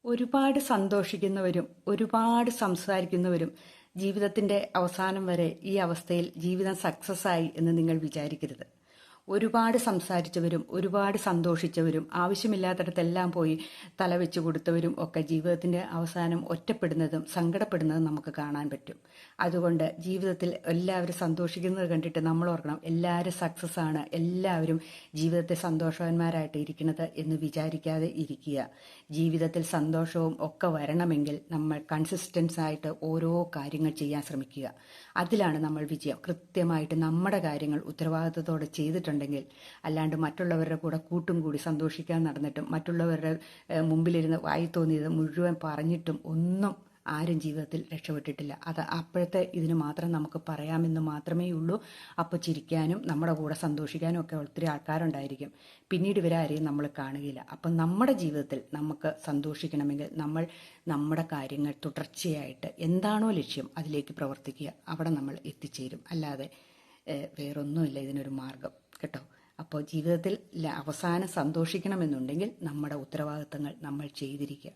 ഒരുപാട് സന്തോഷിക്കുന്നവരും ഒരുപാട് സംസാരിക്കുന്നവരും ജീവിതത്തിന്റെ അവസാനം വരെ ഈ അവസ്ഥയിൽ ജീവിതം സക്സസ് ആയി എന്ന് നിങ്ങൾ വിചാരിക്കരുത്. ഒരുപാട് സംസാരിച്ചവരും ഒരുപാട് സന്തോഷിച്ചവരും ആവശ്യമില്ലാത്തടത്തെല്ലാം പോയി തലവെച്ച് കൊടുത്തവരും ഒക്കെ ജീവിതത്തിന്റെ അവസാനം ഒറ്റപ്പെടുന്നതും സങ്കടപ്പെടുന്നതും നമുക്ക് കാണാൻ പറ്റും. അതുകൊണ്ട് ജീവിതത്തിൽ എല്ലാവരും സന്തോഷിക്കുന്നത് കണ്ടിട്ട് നമ്മൾ ഓർക്കണം, എല്ലാവരും സക്സസ് ആണ്, എല്ലാവരും ജീവിതത്തെ സന്തോഷവാന്മാരായിട്ട് ഇരിക്കുന്നത് എന്ന് വിചാരിക്കാതെ ഇരിക്കുക. ജീവിതത്തിൽ സന്തോഷവും ഒക്കെ വരണമെങ്കിൽ നമ്മൾ കൺസിസ്റ്റൻസ് ആയിട്ട് ഓരോ കാര്യങ്ങൾ ചെയ്യാൻ ശ്രമിക്കുക. അതിലാണ് നമ്മൾ വിജയം. കൃത്യമായിട്ട് നമ്മുടെ കാര്യങ്ങൾ ഉത്തരവാദിത്തത്തോടെ ചെയ്തിട്ടുണ്ടെങ്കിൽ, അല്ലാണ്ട് മറ്റുള്ളവരുടെ കൂടെ കൂട്ടും കൂടി സന്തോഷിക്കാൻ നടന്നിട്ടും മറ്റുള്ളവരുടെ മുമ്പിലിരുന്ന് വായി തോന്നിയത് മുഴുവൻ പറഞ്ഞിട്ടും ഒന്നും ആരും ജീവിതത്തിൽ രക്ഷപ്പെട്ടിട്ടില്ല. അത് അപ്പോഴത്തെ ഇതിന് മാത്രം നമുക്ക് പറയാമെന്ന് മാത്രമേ ഉള്ളൂ. അപ്പോൾ ചിരിക്കാനും നമ്മുടെ കൂടെ സന്തോഷിക്കാനും ഒക്കെ ഒത്തിരി ആൾക്കാരുണ്ടായിരിക്കും. പിന്നീട് ഇവരാരെയും നമ്മൾ കാണുകയില്ല. അപ്പം നമ്മുടെ ജീവിതത്തിൽ നമുക്ക് സന്തോഷിക്കണമെങ്കിൽ നമ്മൾ നമ്മുടെ കാര്യങ്ങൾ തുടർച്ചയായിട്ട് എന്താണോ ലക്ഷ്യം അതിലേക്ക് പ്രവർത്തിക്കുക. അവിടെ നമ്മൾ എത്തിച്ചേരും. അല്ലാതെ വേറൊന്നുമില്ല ഇതിനൊരു മാർഗം കേട്ടോ. അപ്പോൾ ജീവിതത്തിൽ അവസാനം സന്തോഷിക്കണമെന്നുണ്ടെങ്കിൽ നമ്മുടെ ഉത്തരവാദിത്തങ്ങൾ നമ്മൾ ചെയ്തിരിക്കുക.